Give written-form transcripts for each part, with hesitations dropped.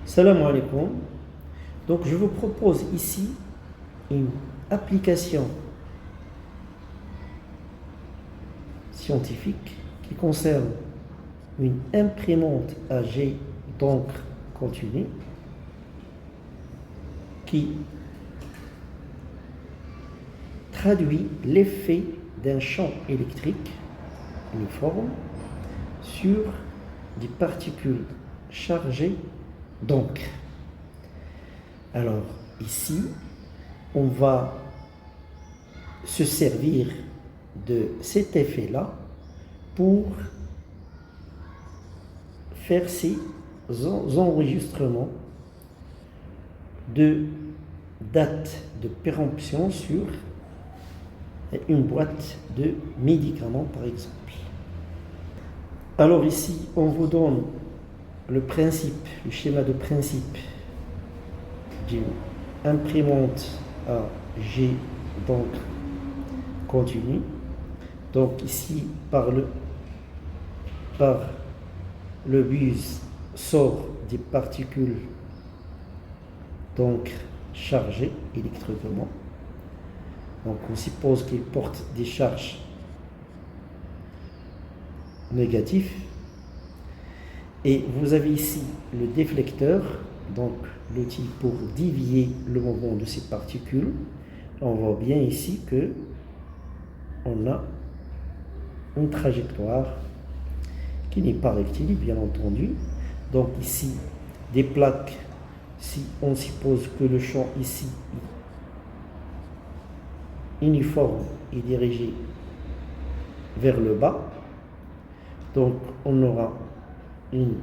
Salam alaikum. Donc je vous propose ici une application scientifique qui concerne une imprimante à jet d'encre continue qui traduit l'effet d'un champ électrique uniforme sur des particules chargées d'encre. Alors ici, on va se servir de cet effet-là pour faire ces enregistrements de date de péremption sur une boîte de médicaments, par exemple. Alors ici, on vous donne le principe, le schéma de principe d'une imprimante à jet d'encre continue. Donc ici, par le bus sort des particules d'encre chargées électriquement. Donc on suppose qu'ils portent des charges négatives. Et vous avez ici le déflecteur, donc l'outil pour dévier le mouvement de ces particules. On voit bien ici que on a une trajectoire qui n'est pas rectiligne, bien entendu. Donc ici, des plaques, si on suppose que le champ ici uniforme est dirigé vers le bas, donc on aura une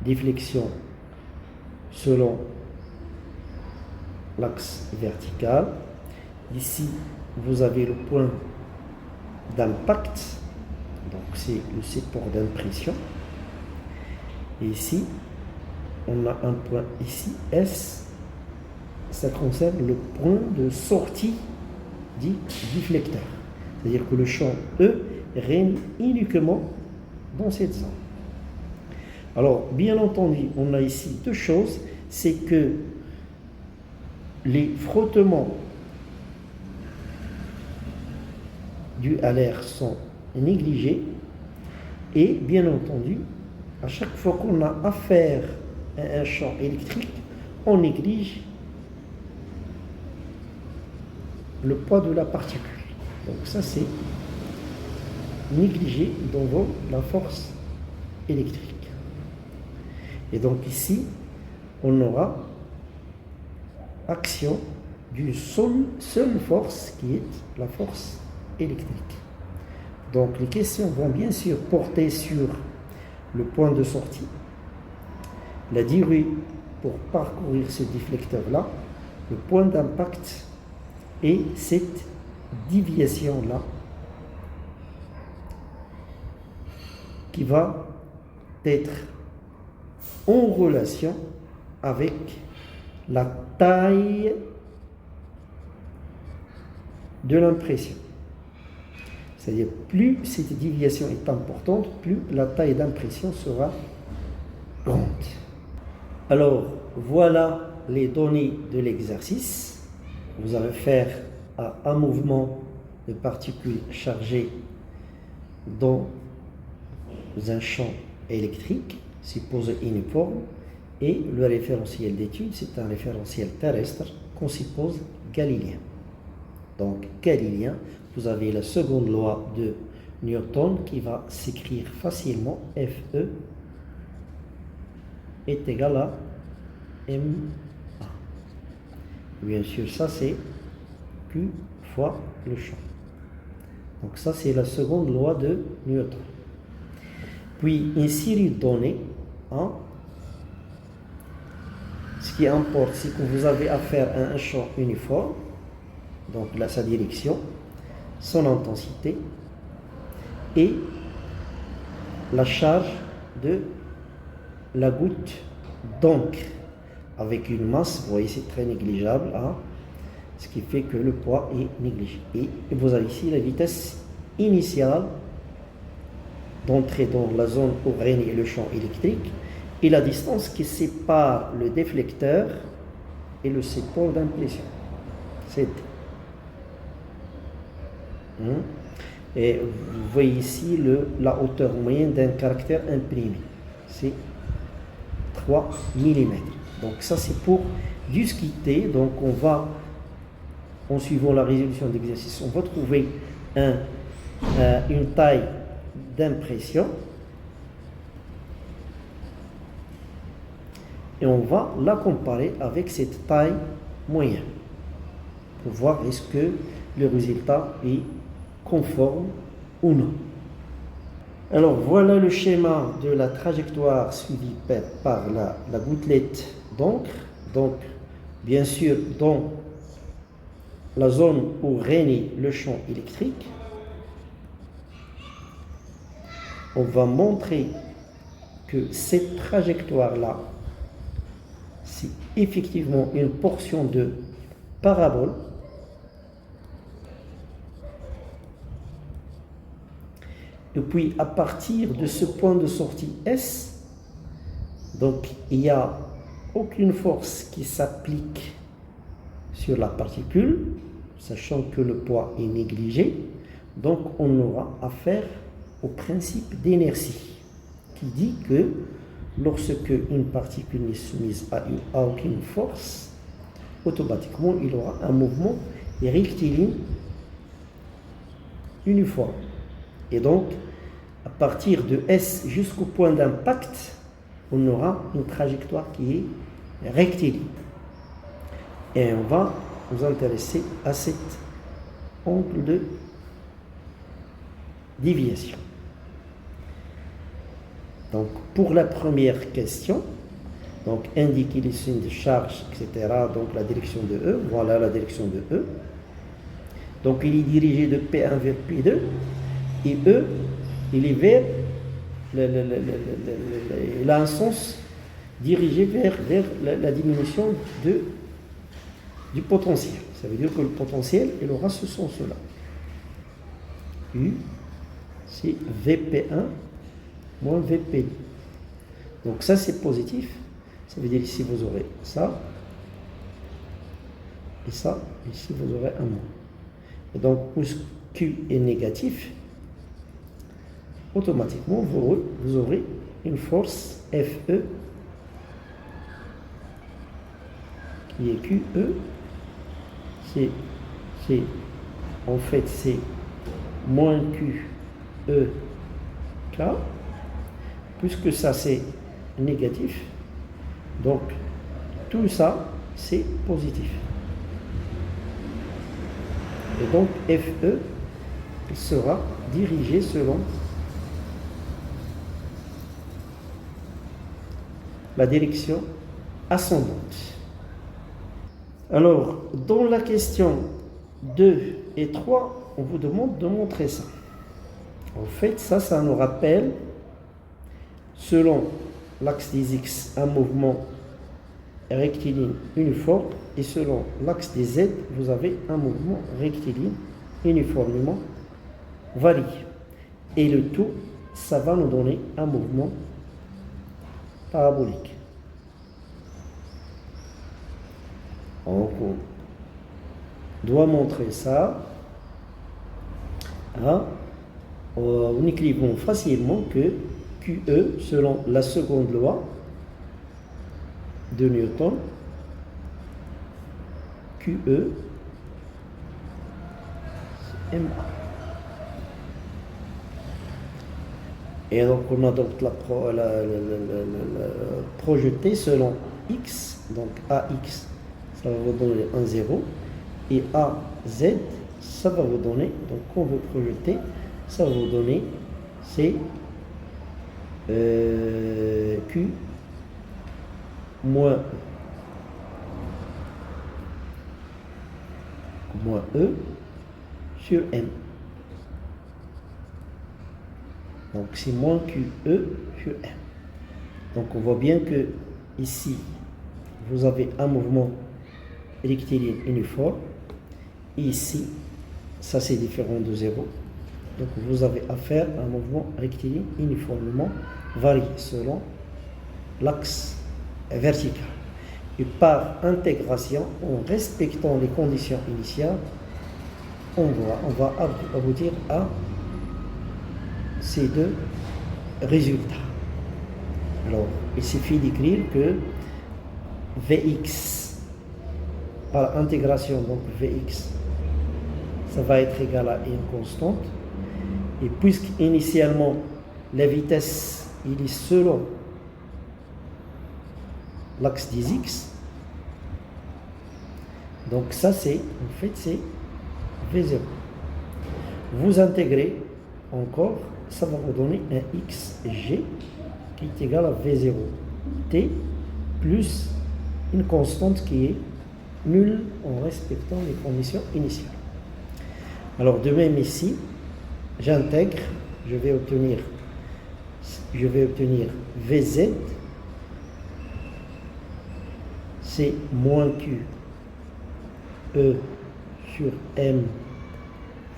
déflexion selon l'axe vertical. Ici, vous avez le point d'impact, donc c'est le support d'impression. Et ici, on a un point ici, S, ça concerne le point de sortie du déflecteur. C'est-à-dire que le champ E règne uniquement dans cette zone. Alors, bien entendu, on a ici deux choses, c'est que les frottements dus à l'air sont négligés et, bien entendu, à chaque fois qu'on a affaire à un champ électrique, on néglige le poids de la particule. Donc ça, c'est négligé devant la force électrique. Et donc ici, on aura action d'une seule force qui est la force électrique. Donc les questions vont bien sûr porter sur le point de sortie, la durée pour parcourir ce déflecteur-là, le point d'impact et cette déviation-là qui va être en relation avec la taille de l'impression. C'est-à-dire, plus cette déviation est importante, plus la taille d'impression sera grande. Alors, voilà les données de l'exercice. Vous allez faire un mouvement de particules chargées dans un champ électrique supposé uniforme, et le référentiel d'étude, c'est un référentiel terrestre qu'on suppose galiléen. Donc galiléen, vous avez la seconde loi de Newton qui va s'écrire facilement, Fe est égal à ma. Bien sûr, ça c'est Q fois le champ. Donc ça c'est la seconde loi de Newton. Puis une série de données, ce qui importe, c'est que vous avez affaire à un champ uniforme, donc là sa direction, son intensité et la charge de la goutte d'encre avec une masse, vous voyez c'est très négligeable, ce qui fait que le poids est négligé. Et vous avez ici la vitesse initiale d'entrer dans la zone où règne le champ électrique et la distance qui sépare le déflecteur et le support d'impulsion. C'est Et vous voyez ici la hauteur moyenne d'un caractère imprimé. C'est 3 mm. Donc ça c'est pour discuter. Donc on va, en suivant la résolution d'exercice, on va trouver une taille d'impression et on va la comparer avec cette taille moyenne pour voir est-ce que le résultat est conforme ou non. Alors voilà le schéma de la trajectoire suivie par la gouttelette d'encre. Donc bien sûr dans la zone où règne le champ électrique, on va montrer que cette trajectoire-là, c'est effectivement une portion de parabole et puis à partir de ce point de sortie S, donc il n'y a aucune force qui s'applique sur la particule, sachant que le poids est négligé, donc on aura affaire au principe d'inertie qui dit que lorsque une particule n'est soumise à aucune force, automatiquement il aura un mouvement rectiligne uniforme. Et donc, à partir de S jusqu'au point d'impact, on aura une trajectoire qui est rectiligne. Et on va nous intéresser à cet angle de déviation. Donc, pour la première question, donc indiquer les signes de charge, etc. Donc, la direction de E, voilà la direction de E. Donc, il est dirigé de P1 vers P2. Et E, il est vers, il a un sens dirigé vers la diminution du potentiel. Ça veut dire que le potentiel, il aura ce sens-là. U, c'est VP1 moins VP2. Donc ça, c'est positif. Ça veut dire ici, vous aurez ça. Et ça, ici, vous aurez un moins. Et donc, où Q est négatif, automatiquement, vous aurez une force FE qui est QE. En fait, c'est moins QE K, puisque ça c'est négatif. Donc, tout ça, c'est positif. Et donc, FE il sera dirigé selon la direction ascendante. Alors, dans la question 2 et 3, on vous demande de montrer ça. En fait, ça nous rappelle, selon l'axe des X, un mouvement rectiligne uniforme, et selon l'axe des Z, vous avez un mouvement rectiligne uniformément varié. Et le tout, ça va nous donner un mouvement parabolique. Donc, on doit montrer ça en écrivant facilement que QE, selon la seconde loi de Newton, QE, c'est MA. Et donc, on a donc projeté selon X, donc AX, ça va vous donner un 0, et AZ, ça va vous donner, donc quand vous projetez, ça va vous donner, c'est Q moins E sur M. Donc c'est moins QE sur M. Donc on voit bien que ici, vous avez un mouvement rectiligne uniforme ici, ça c'est différent de 0. Donc vous avez affaire à un mouvement rectiligne uniformément varié selon l'axe vertical. Et par intégration, en respectant les conditions initiales, on va aboutir à ces deux résultats. Alors, il suffit d'écrire que Vx, par intégration, donc Vx, ça va être égal à une constante. Et puisqu'initialement, la vitesse, il est selon l'axe des x, donc ça c'est, en fait, c'est V0. Vous intégrez encore, ça va vous donner un xg qui est égal à V0 t plus une constante qui est nulle en respectant les conditions initiales. Alors de même ici, j'intègre, je vais obtenir Vz, c'est moins Q E sur M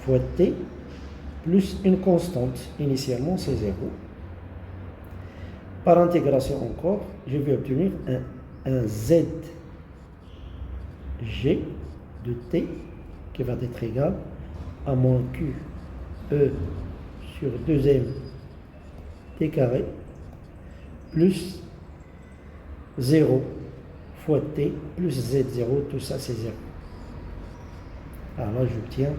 fois T plus une constante, initialement c'est 0. Par intégration encore, je vais obtenir un ZG de T qui va être égal à moins Q E sur 2M T carré plus 0 fois T plus Z0, tout ça c'est 0. Alors là, j'obtiens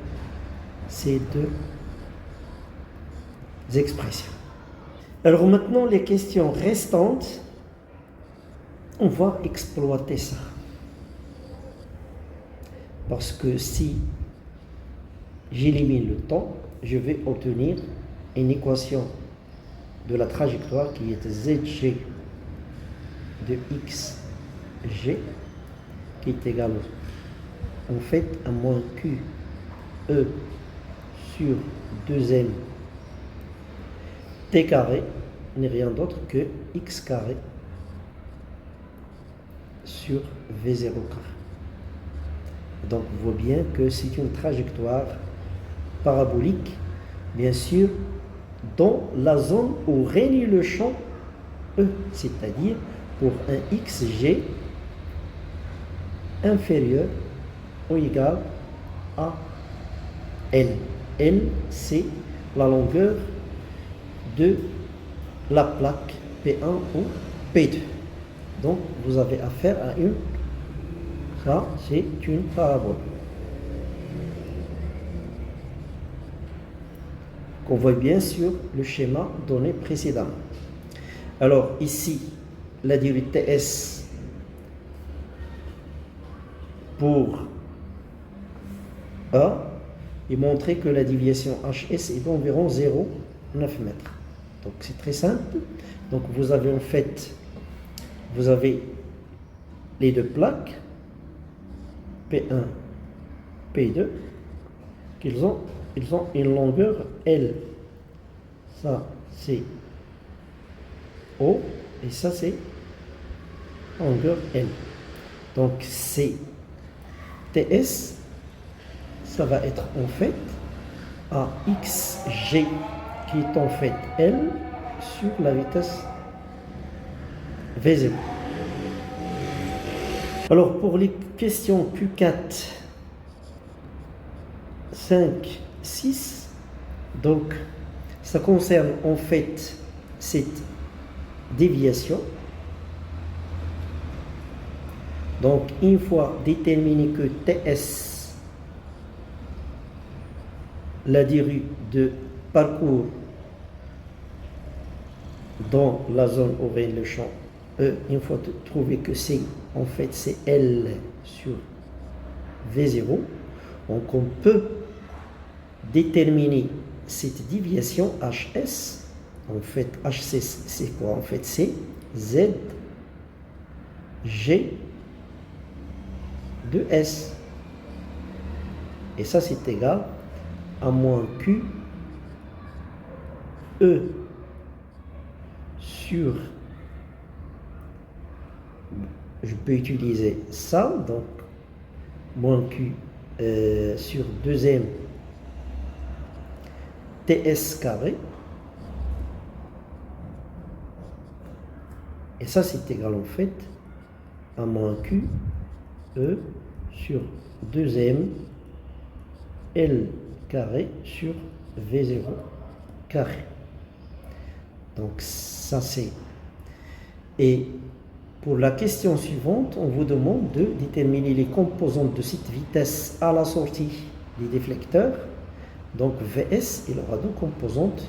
ces deux expressions. Alors maintenant, les questions restantes, on va exploiter ça. Parce que si j'élimine le temps, je vais obtenir une équation de la trajectoire qui est ZG de XG qui est égal en fait à moins QE sur 2M T carré n'est rien d'autre que X carré sur V0 carré. Donc on voit bien que c'est une trajectoire parabolique, bien sûr, dans la zone où règne le champ E, c'est-à-dire pour un XG inférieur ou égal à L. L, c'est la longueur de la plaque P1 ou P2. Donc, vous avez affaire à ça, c'est une parabole. Qu'on voit bien sur le schéma donné précédemment. Alors, ici, la durée TS pour A et montrer que la déviation HS est d'environ 0,9 mètres. Donc c'est très simple. Donc vous avez en fait, vous avez les deux plaques, P1, P2, ils ont une longueur L. Ça c'est O et ça c'est longueur L. Donc c'est TS, ça va être en fait à XG qui est en fait L sur la vitesse V0. Alors pour les questions Q4, 5, 6, donc ça concerne en fait cette déviation. Donc une fois déterminé que TS, la durée de parcours dans la zone où règne le champ E, une fois trouvé que c'est en fait c'est L sur V0, donc on peut déterminer cette déviation HS. En fait HC c'est quoi? En fait c'est Z G de S, et ça c'est égal à moins Q E sur, je peux utiliser ça, donc moins Q sur 2m ts carré. Et ça, c'est égal en fait à moins q e sur 2m L carré sur V0 carré. Donc ça c'est. Et pour la question suivante, on vous demande de déterminer les composantes de cette vitesse à la sortie des déflecteurs. Donc Vs, il aura deux composantes.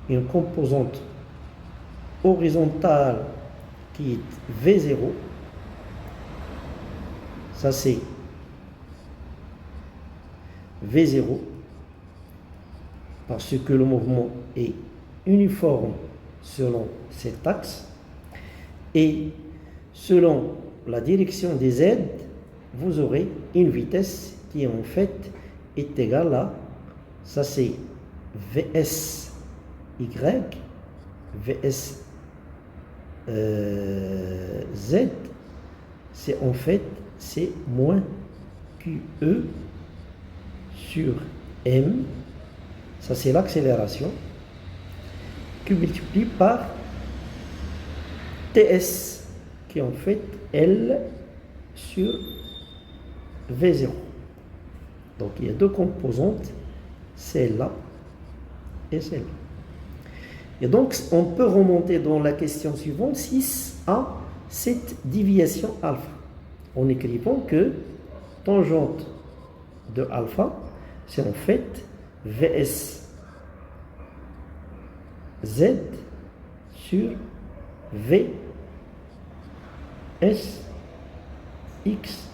Une composante horizontale qui est V0. Ça c'est V0 parce que le mouvement est uniforme selon cet axe et selon la direction des Z, vous aurez une vitesse qui en fait est égale à, ça c'est Vs Y, Vs Z, c'est en fait c'est moins QE sur M, ça c'est l'accélération, qui multiplie par TS, qui est en fait L sur V0. Donc il y a deux composantes, celle-là et celle-là. Et donc on peut remonter dans la question suivante 6 à cette déviation alpha, en écrivant que tangente de alpha, c'est en fait Vs Z sur Vs X.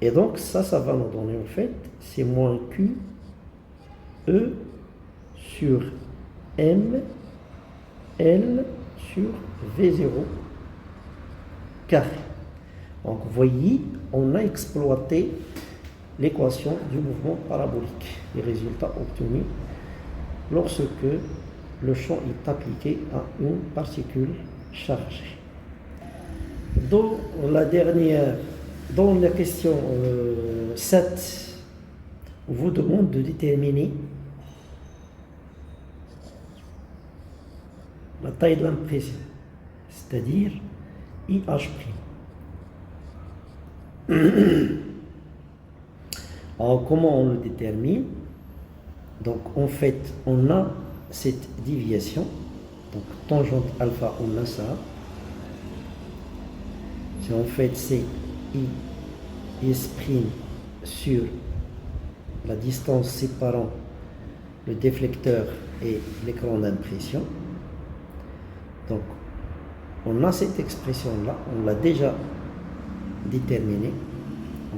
Et donc ça va nous donner en fait, c'est moins Q E sur M L sur V0 carré. Donc vous voyez, on a exploité l'équation du mouvement parabolique, les résultats obtenus lorsque le champ est appliqué à une particule chargée. Dans la question 7, on vous demande de déterminer la taille de l'impression, c'est-à-dire IH'. Alors comment on le détermine? Donc en fait on a cette déviation, donc tangente alpha, on a ça, c'est en fait c'est IS' sur la distance séparant le déflecteur et l'écran d'impression. Donc on a cette expression là, on l'a déjà déterminée.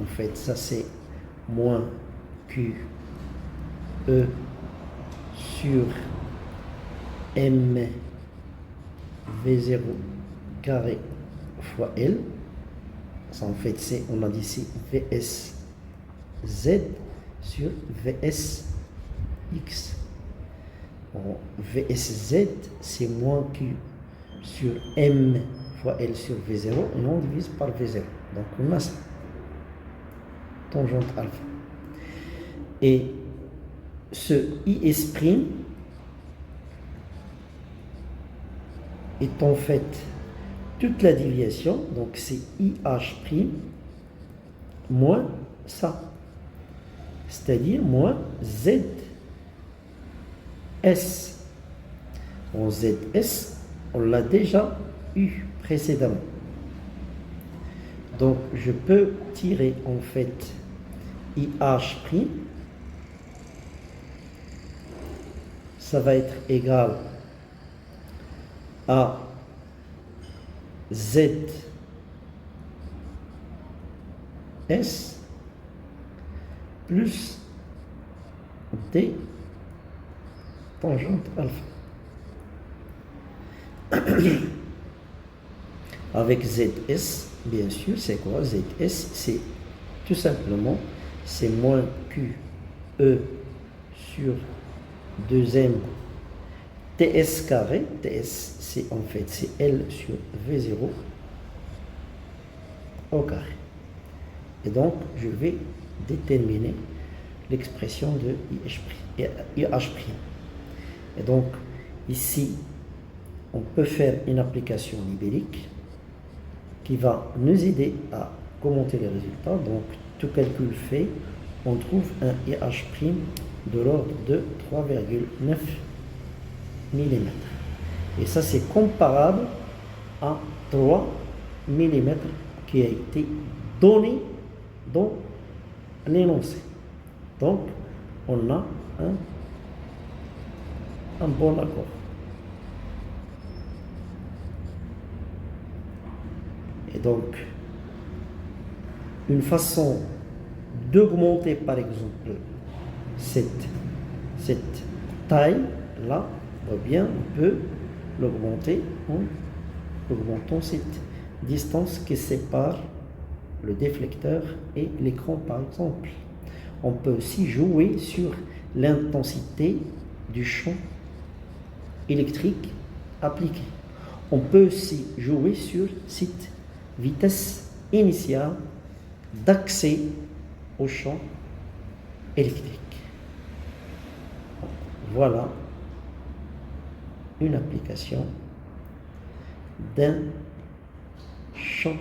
En fait ça c'est moins Q E sur M V0 carré fois L. Ça en fait c'est, on a dit ici Vs Z sur Vs X. Bon, Vs Z c'est moins Q sur M fois L sur V0 et on divise par V0. Donc on a ça, tangente alpha. Et ce IS' est en fait toute la déviation, donc c'est IH' moins ça, c'est-à-dire moins ZS. En ZS, on l'a déjà eu précédemment. Donc je peux tirer en fait IH', ça va être égal à ZS plus D tangente alpha. Avec ZS, bien sûr, c'est quoi? ZS, c'est tout simplement, c'est moins QE sur 2M TS carré. TS, c'est en fait, c'est L sur V0 au carré. Et donc, je vais déterminer l'expression de IH'. Et donc, ici, on peut faire une application numérique qui va nous aider à commenter les résultats. Donc, tout calcul fait, on trouve un IH' de l'ordre de 3,9 mm. Et ça, c'est comparable à 3 mm qui a été donné dans l'énoncé. Donc, on a un bon accord. Et donc, une façon d'augmenter, par exemple, cette taille-là, bien, on peut l'augmenter en augmentant cette distance qui sépare le déflecteur et l'écran, par exemple. On peut aussi jouer sur l'intensité du champ électrique appliqué. On peut aussi jouer sur cette vitesse initiale d'accès au champ électrique. Voilà une application d'un champ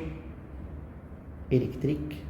électrique